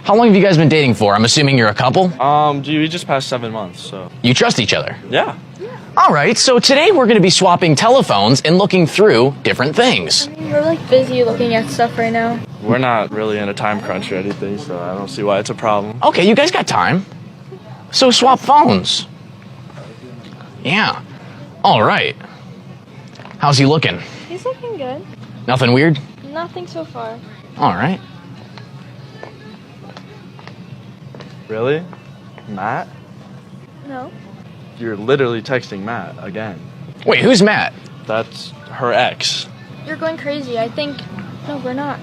How long have you guys been dating for? I'm assuming you're a couple? Dude, we just passed 7 months, so. You trust each other? Yeah. All right, so today we're going to be swapping telephones and looking through different things. I mean, we're like busy looking at stuff right now. We're not really in a time crunch or anything, so I don't see why it's a problem. Okay, you guys got time. So swap phones. Yeah. All right. How's he looking? He's looking good. Nothing weird? Nothing so far. All right. Really? Matt? No. You're literally texting Matt again. Wait, who's Matt? That's her ex. You're going crazy. I think... No, we're not.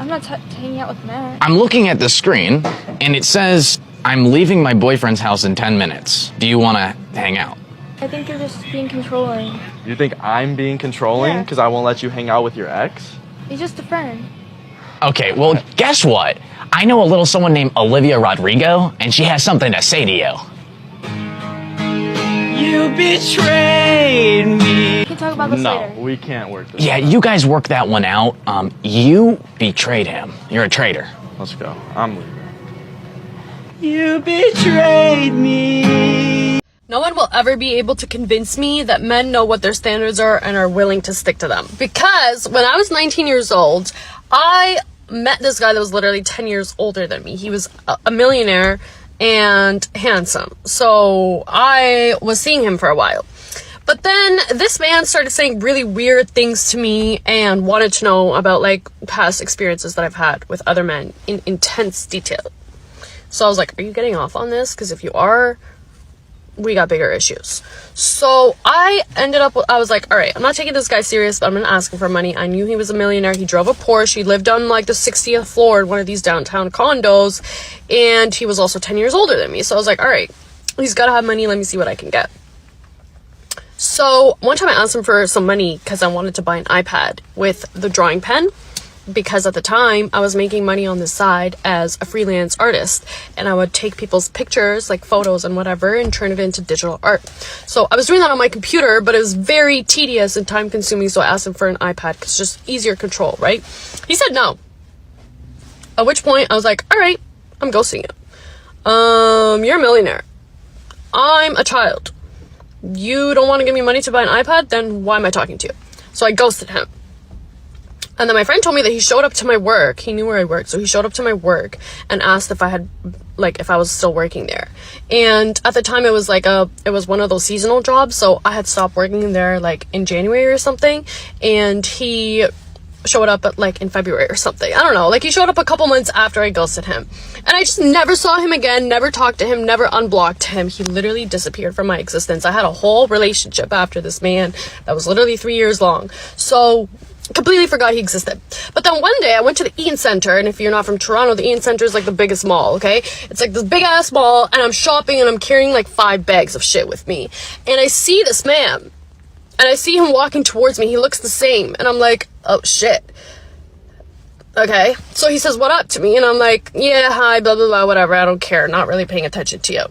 I'm not hanging out with Matt. I'm looking at the screen, and it says, I'm leaving my boyfriend's house in 10 minutes. Do you want to hang out? I think you're just being controlling. You think I'm being controlling Yeah. because I won't let you hang out with your ex? He's just a friend. Okay, well, guess what? I know a little someone named Olivia Rodrigo, and she has something to say to you. You betrayed me. We can talk about this No, later. we can't work this Yeah, out. you guys work that one out. You betrayed him. You're a traitor. Let's go. I'm leaving. You betrayed me. No one will ever be able to convince me that men know what their standards are and are willing to stick to them. Because when I was 19 years old, I met this guy that was literally 10 years older than me. He was a millionaire and handsome. So I was seeing him for a while. But then this man started saying really weird things to me and wanted to know about like past experiences that I've had with other men in intense detail. So I was like, are you getting off on this? Because if you are, we got bigger issues. So I was like, all right, I'm not taking this guy serious, but I'm gonna ask him for money. I knew he was a millionaire. He drove a Porsche. He lived on like the 60th floor in one of these downtown condos, and he was also 10 years older than me. So I was like, all right, he's gotta have money. Let me see what I can get. So one time I asked him for some money because I wanted to buy an iPad with the drawing pen, because at the time I was making money on the side as a freelance artist, and I would take people's pictures, like photos and whatever, and turn it into digital art. So I was doing that on my computer, but it was very tedious and time consuming. So I asked him for an iPad because it's just easier control, right? He said no. At which point I was like, all right, I'm ghosting you. You're a millionaire. I'm a child. You don't want to give me money to buy an iPad? Then why am I talking to you? So I ghosted him. And then my friend told me that he showed up to my work. He knew where I worked. So he showed up to my work and asked if I was still working there. And at the time it was one of those seasonal jobs. So I had stopped working there like in January or something. And he showed up in February or something. I don't know. Like he showed up a couple months after I ghosted him. And I just never saw him again, never talked to him, never unblocked him. He literally disappeared from my existence. I had a whole relationship after this man that was literally 3 years long. So completely forgot he existed. But then one day I went to the Eaton Center, and if you're not from Toronto, the Eaton Center is like the biggest mall, okay? It's like this big ass mall, and I'm shopping and I'm carrying like 5 bags of shit with me. And I see this man, and I see him walking towards me. He looks the same, and I'm like, oh shit. Okay, so he says what up to me, and I'm like, yeah, hi, blah blah blah, whatever, I don't care, not really paying attention to you.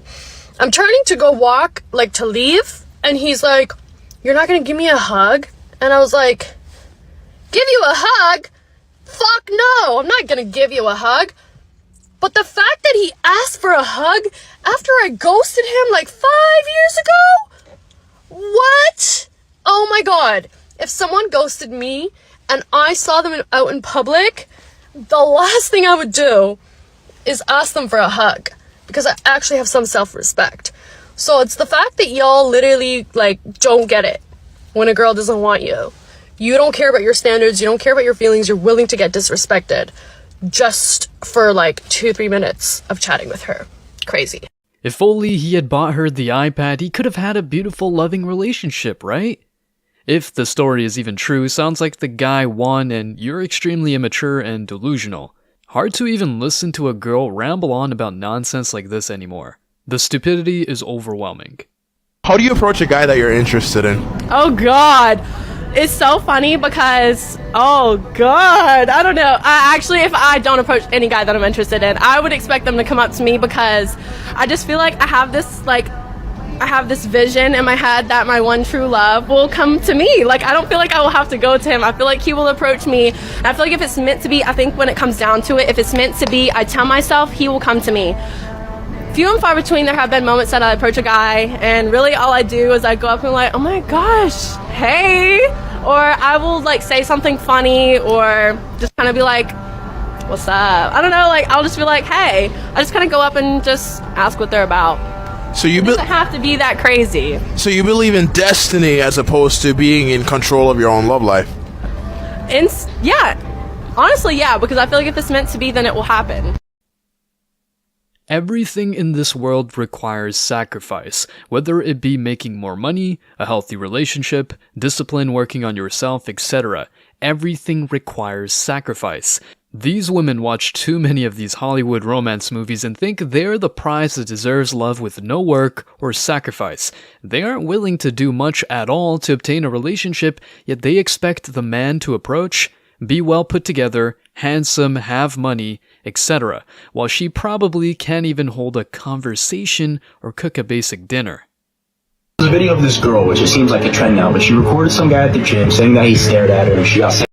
I'm turning to go walk, like to leave, and he's like, you're not gonna give me a hug? And I was like, give you a hug? Fuck no, I'm not gonna give you a hug. But the fact that he asked for a hug after I ghosted him like 5 years ago? What? Oh my god. If someone ghosted me and I saw them out in public, the last thing I would do is ask them for a hug, because I actually have some self-respect. So it's the fact that y'all literally like don't get it when a girl doesn't want you. You don't care about your standards, you don't care about your feelings, you're willing to get disrespected just for like 2-3 minutes of chatting with her. Crazy. If only he had bought her the iPad, he could have had a beautiful, loving relationship, right? If the story is even true, sounds like the guy won and you're extremely immature and delusional. Hard to even listen to a girl ramble on about nonsense like this anymore. The stupidity is overwhelming. How do you approach a guy that you're interested in? Oh god, it's so funny because, oh god, I don't know. If I don't approach any guy that I'm interested in, I would expect them to come up to me, because I just feel like I have this like I have this vision in my head that my one true love will come to me. Like, I don't feel like I will have to go to him. I feel like he will approach me. And I feel like if it's meant to be, I think when it comes down to it, if it's meant to be, I tell myself he will come to me. Few and far between, there have been moments that I approach a guy and really all I do is I go up and like, oh my gosh, hey. Or I will like say something funny or just kind of be like, what's up? I don't know, like I'll just be like, hey. I just kind of go up and just ask what they're about. So you It doesn't have to be that crazy. So you believe in destiny as opposed to being in control of your own love life? And yeah, honestly, yeah, because I feel like if it's meant to be, then it will happen. Everything in this world requires sacrifice, whether it be making more money, a healthy relationship, discipline, working on yourself, etc. Everything requires sacrifice. These women watch too many of these Hollywood romance movies and think they're the prize that deserves love with no work or sacrifice. They aren't willing to do much at all to obtain a relationship, yet they expect the man to approach, be well put together, handsome, have money, etc., while she probably can't even hold a conversation or cook a basic dinner. There's a video of this girl, which it seems like a trend now, but she recorded some guy at the gym saying that he stared at her and she got sick.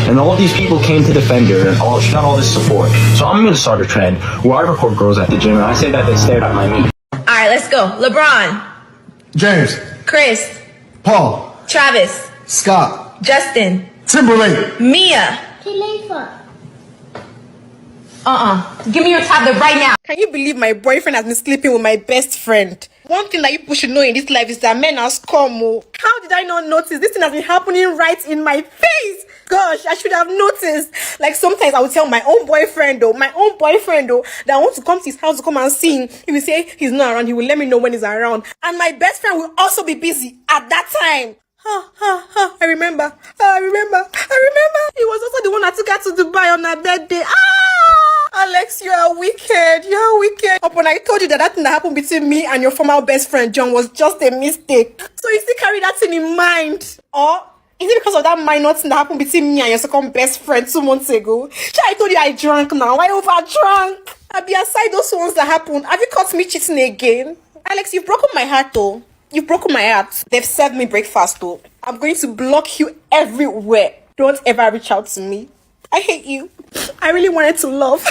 And all of these people came to defend her and she got all this support. So I'm going to start a trend where I record girls at the gym and I say that they stared at my meat. Alright, let's go. LeBron. James. Chris. Paul. Travis. Scott. Justin. Timberlake. Mia. Give me your tablet right now. Can you believe my boyfriend has been sleeping with my best friend? One thing that you people should know in this life is that men are scum. How did I not notice? This thing has been happening right in my face. Gosh, I should have noticed. Like sometimes I would tell my own boyfriend that I want to come to his house to come and see him. He will say he's not around. He will let me know when he's around. And my best friend will also be busy at that time. I remember. He was also the one that took her to Dubai on her birthday. Alex, you are wicked. Upon I told you that thing that happened between me and your former best friend John was just a mistake. So you still carry that thing in mind? Or is it because of that minor thing that happened between me and your second best friend 2 months ago? I told you I drank now. I over drunk. I'll be aside those ones that happened. Have you caught me cheating again? Alex, you've broken my heart though. You've broken my heart. They've served me breakfast though. I'm going to block you everywhere. Don't ever reach out to me. I hate you. I really wanted to love.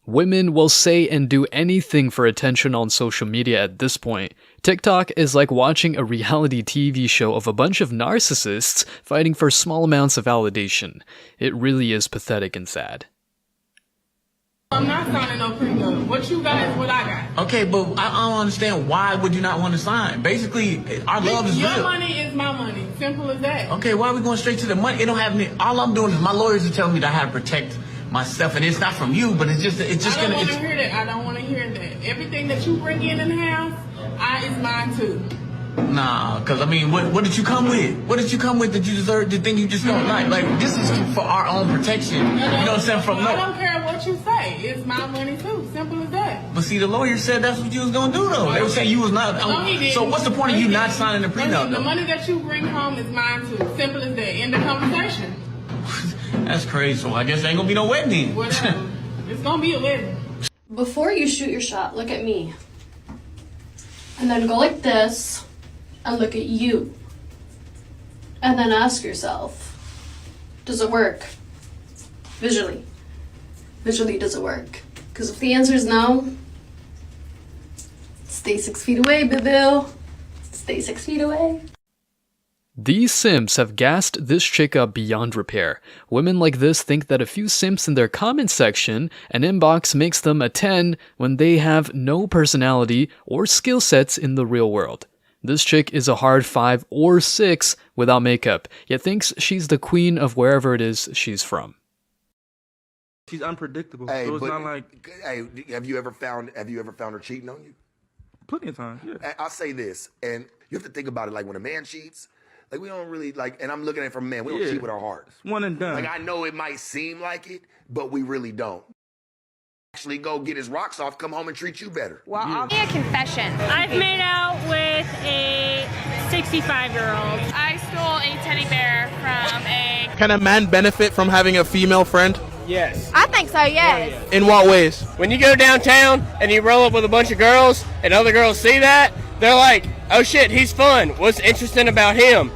Women will say and do anything for attention on social media at this point. TikTok is like watching a reality TV show of a bunch of narcissists fighting for small amounts of validation. It really is pathetic and sad. I'm not signing no prenup. What you got is what I got. Okay, but I don't understand why would you not want to sign? Basically, our love is real. Your money is my money. Simple as that. Okay, why are we going straight to the money? It don't have any. All I'm doing is my lawyers are telling me that I have to protect myself, and it's not from you, but it's just I don't want to hear that. I don't want to hear that. Everything that you bring in the house, is mine too. Nah, because I mean, what did you come with? What did you come with that you deserve the thing you just don't like? Like, this is for our own protection. You know what I'm saying? I don't care what you say. It's my money too. Simple as that. But see, the lawyer said that's what you was going to do, though. They were saying you was not. So what's the point of you not signing the prenup, The though? money that you bring home is mine too. Simple as that. End the conversation. That's crazy. So I guess there ain't going to be no wedding then. Whatever. It's going to be a wedding. Before you shoot your shot, look at me. And then go like this and look at you. And then ask yourself, does it work? Visually. Visually, does it work? Because if the answer is no, stay 6 feet away, boo-boo. Stay 6 feet away. These simps have gassed this chick up beyond repair. Women like this think that a few simps in their comment section and inbox makes them a 10 when they have no personality or skill sets in the real world. This chick is a hard 5 or 6 without makeup, yet thinks she's the queen of wherever it is she's from. She's unpredictable. Hey, so it's but, not like. Hey, have you ever found her cheating on you? Plenty of times, yeah. I'll say this, and you have to think about it. Like when a man cheats, like we don't really like. And I'm looking at it from a man. We don't cheat with our hearts. It's one and done. Like I know it might seem like it, but we really don't. Actually, go get his rocks off, come home and treat you better. Well, I'll be a confession. I've made out with a 65-year-old. I stole a teddy bear from a... Can a man benefit from having a female friend? Yes. I think so, yes. In what ways? When you go downtown and you roll up with a bunch of girls and other girls see that, they're like, oh shit, he's fun. What's interesting about him?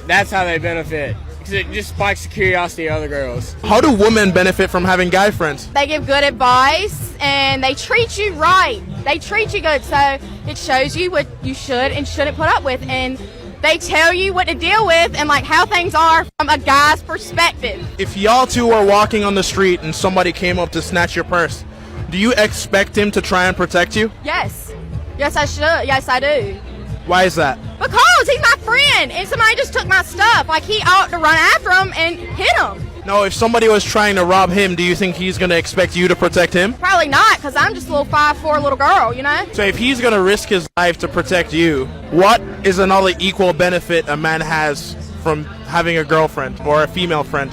That's how they benefit. Because it just spikes the curiosity of other girls. How do women benefit from having guy friends? They give good advice and they treat you right. They treat you good, so it shows you what you should and shouldn't put up with, and they tell you what to deal with and like how things are from a guy's perspective. If y'all two are walking on the street and somebody came up to snatch your purse, do you expect him to try and protect you? Yes. Yes, I should. Yes, I do. Why is that? Because he's my friend and somebody just took my stuff. Like, he ought to run after him and hit him. No, if somebody was trying to rob him, do you think he's going to expect you to protect him? Probably not, because I'm just a little 5'4" little girl, you know? So if he's going to risk his life to protect you, what is another equal benefit a man has from having a girlfriend or a female friend?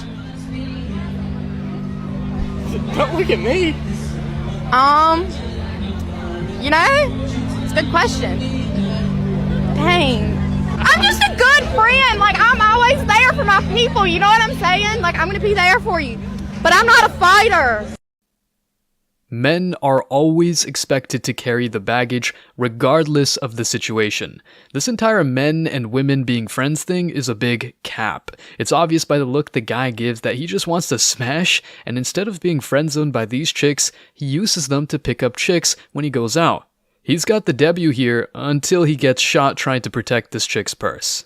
Don't look at me. You know, it's a good question. Dang. I'm just a good friend. Like, I'm always there for my people. You know what I'm saying? Like, I'm going to be there for you. But I'm not a fighter. Men are always expected to carry the baggage regardless of the situation. This entire men and women being friends thing is a big cap. It's obvious by the look the guy gives that he just wants to smash, and instead of being friend-zoned by these chicks, he uses them to pick up chicks when he goes out. He's got the W here until he gets shot trying to protect this chick's purse.